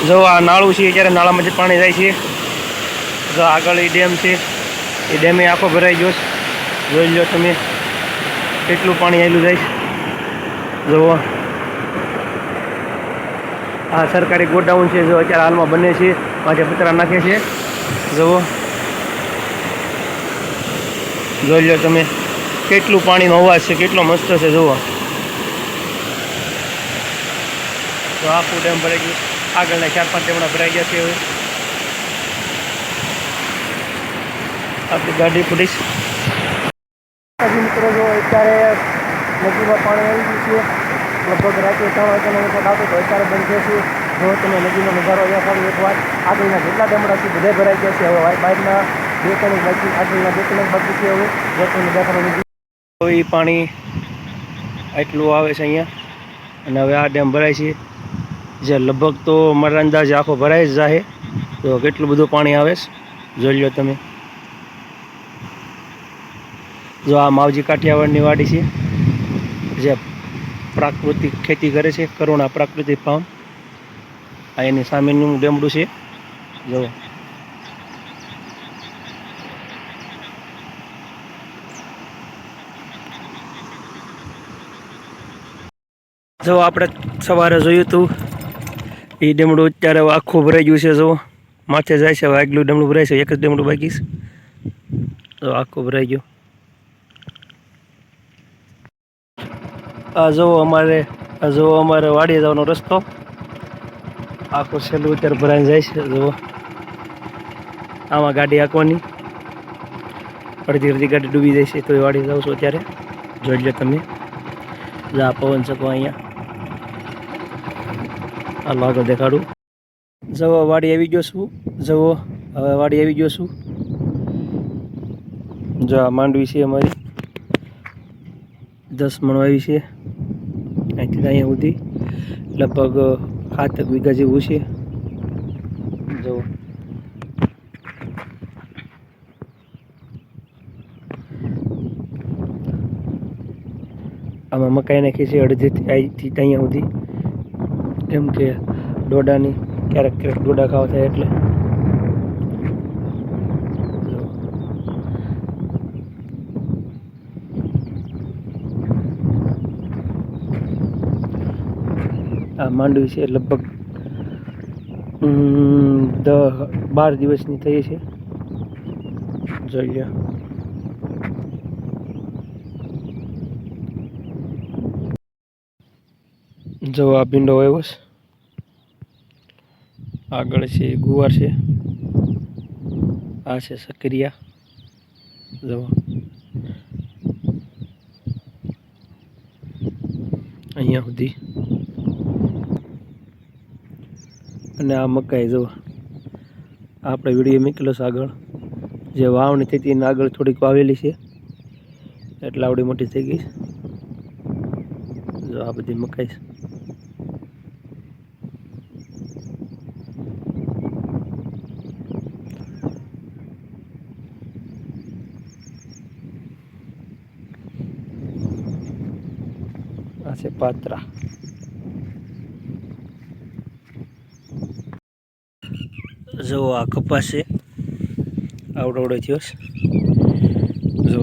જો આ નાળું છે ત્યારે નાળામાં જે પાણી જાય છે. જો આગળ એ ડેમ છે, એ ડેમે આખો ભરાઈ ગયો છે. જોઈ લો તમે કેટલું પાણી આવેલું જાય છે. જુઓ આ સરકારી ગોડાઉન છે, જો અત્યારે હાલમાં બને છે, પાછા પતરા નાખે છે. જુઓ જોઈ લો તમે કેટલું પાણીનો અવાજ છે, કેટલો મસ્ત છે. જુઓ તો આખું ડેમ ભરાઈ ગયું. આગળના 4-5 ડેમડા ભરાઈ ગયા છે. હવે આપણી ગાડી પોલીસ મિત્રો જો અત્યારે નદીમાં પાણી આવી ગયું છે. લગભગ રાત્રે 3 વાગ્યાનો વખત આવતો તો અત્યારે બંધ થશે. જો તમે નદીનો નજારો અહીંયા પાડો એકવાર, આગળના જેટલા ડેમડા છે બધા ભરાઈ ગયા છે. હવે બહારના 2-3 બાકી, આગળના 2-3 બાકી છે. હવે જો તમે દેખાડો એ પાણી આટલું આવે છે અહીંયા, અને હવે આ ડેમ ભરાય છે. જે લગભગ તો મારા અંદાજે આખો ભરાઈ જ જાય. તો કેટલું બધું પાણી આવે છે જોઈ લો તમે. જો આ માવજી કાઠિયાવાડની વાડી છે, જે પ્રાકૃતિક ખેતી કરે છે, કરુણા પ્રાકૃતિક ફાર્મ. આ એની સામેનું ડેમડું છે. જો આપણે સવારે જોયું હતું એ ડેમડું અત્યારે આખું ભરાઈ ગયું છે. જો માથે જાય છે. હવે આગલું ડેમડું ભરાય છે, એક જ ડેમડું બાકી છે. તો આખું ભરાઈ ગયું. આ જુઓ અમારે વાડીએ જવાનો રસ્તો આખું છેલ્લું અત્યારે ભરાઈને જાય છે. જુઓ આમાં ગાડી હાંકવાની, અડધી ગાડી ડૂબી જાય છે. તો એ વાડી જાઉં છું અત્યારે. જોઈ લો તમે જા પવન શકો અહીંયા. હાલો આગળ દેખાડું. જવો વાડી આવી ગયો છું. જવો હવે વાડી આવી ગયો છું. જો આ માંડવી છે અમારી, 10 મણ આવી છે. અહીંથી અહીંયા સુધી લગભગ 7 વીઘા જેવું છે. જુઓ આમાં મકાઈ નાખી છે અડધીથી અહીંથી અહીંયા સુધી, કેમ કે ડોડાની ક્યારેક ડોડા ખાવા થાય એટલે. આ માંડવી છે લગભગ 12 દિવસની થઈ છે. જોઈ લો જો આ ભીંડો આવ્યો છે, આગળ છે ગુવાર છે, આ છે સક્રિયા. જો અહીંયા સુધી, અને આ મકાઈ. જો આપણે વિડીયો મૂકેલો છે આગળ, જે વાવણી થઈ હતી એને આગળ થોડીક વાવેલી છે એટલે આવડી મોટી થઈ ગઈ. જો આ બધી મકાઈ છે. આ છે પાત્રા. જો આ કપાસ છે, આવડો થયો છે. જો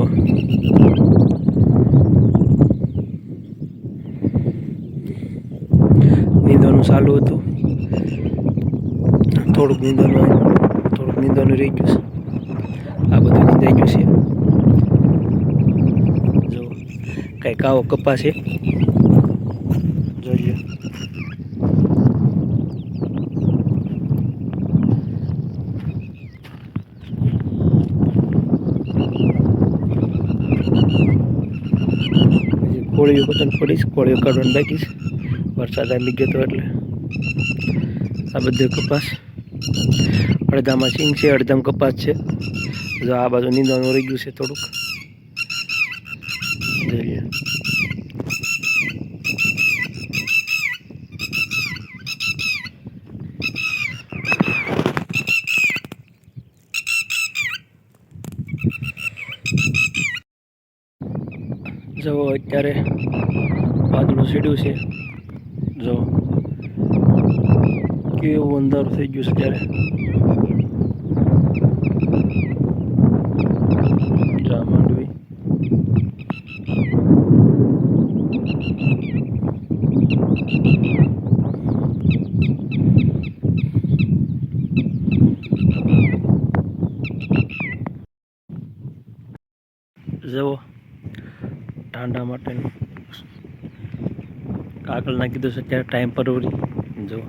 નીંદવાનું ચાલુ હતું, થોડુંક નીંદવાનું રહી ગયું છે. આ બધું નીંદાઈ ગયું છે. જો કંઈક આવો કપાસ છે. જોઈએ કોળીઓ પતંગ પડીશ, કોળીઓ કાઢવાનું બાકી છે. વરસાદ આવી ગયો હતો એટલે. આ બધું કપાસ, અડધામાં સિંગ છે, અડધામાં કપાસ છે. જો આ બાજુ નીંદવાનું રહી ગયું છે થોડુંક. જોઈએ જો અત્યારે વાદળું સીડ્યું છે. જો કેવું અંધારું થઈ ગયું છે ત્યારે જા માંડવી જવો ઠંડા માટેનું આગળ નાખી દો અત્યારે ટાઈમ પર જો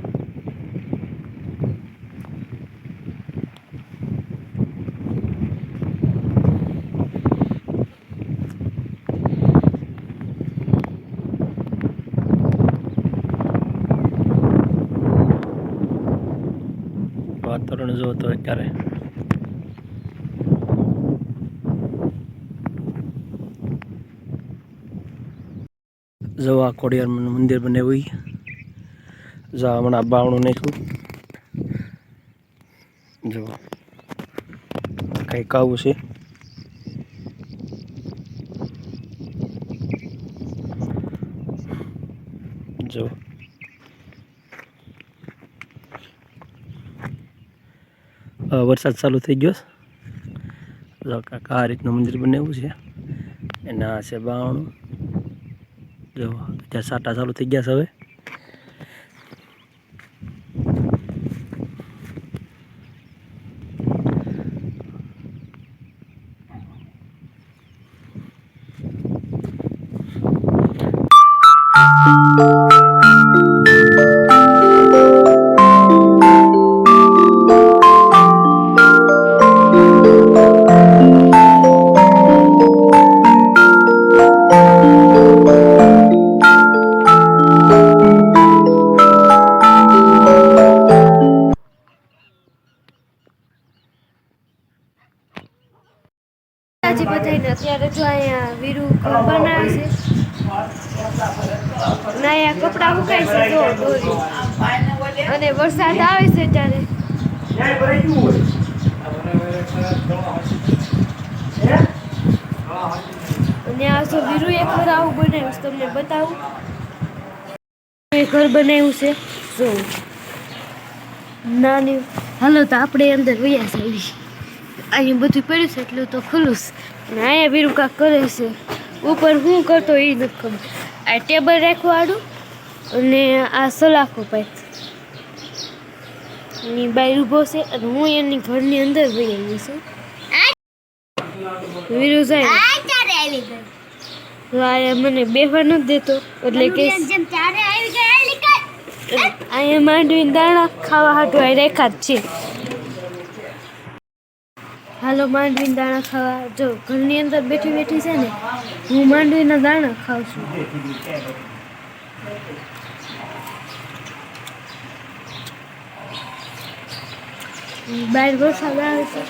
વાતાવરણ જો તો અત્યારે જો આ ખોડિયારનું મંદિર બનાવ્યું જો હમણાં બાવણું નાખ્યું જો કંઈક આવું છે જો વરસાદ ચાલુ થઈ ગયો જો કાંક આ રીતનું મંદિર બનાવ્યું છે એના છે બાવણું જો અત્યારે સાટા ચાલુ થઈ ગયા છે હવે અત્યારે જો અહીંયા વીરુ ઘર બનાવે છે અને અહીંયા કપડાં સુકાય છે જો દોરી અને વરસાદ આવે છે ત્યારે અને આ જો વીરુ એક ઘર આવું બનાવ્યું છે તમને બતાવું ઘર બનાવ્યું છે જો નાની હાલો તો આપણે અંદર વયા છે અહીંયા બધું પડ્યું છે એટલું તો ખુલ્લું અને અહીંયા વીરુ કાંક કરે છે ઉપર શું કરતો એ નથી ખબર આ ટેબલ રાખવાડું અને આ સલાખો પાઇપ એની બહાર ઊભો છે અને હું એની ઘરની અંદર વહી આવી છું વીરુ જાય આ મને બેહવા નથી દેતો એટલે કે અહીંયા માંડવીને દાણા ખાવા હાટું આ રેખા જ છે હાલો માંડવીના દાણા ખાવા જો ઘરની અંદર બેઠી બેઠી છે ને હું માંડવીના દાણા ખાઉં છું બહાર વરસાદ આવે છે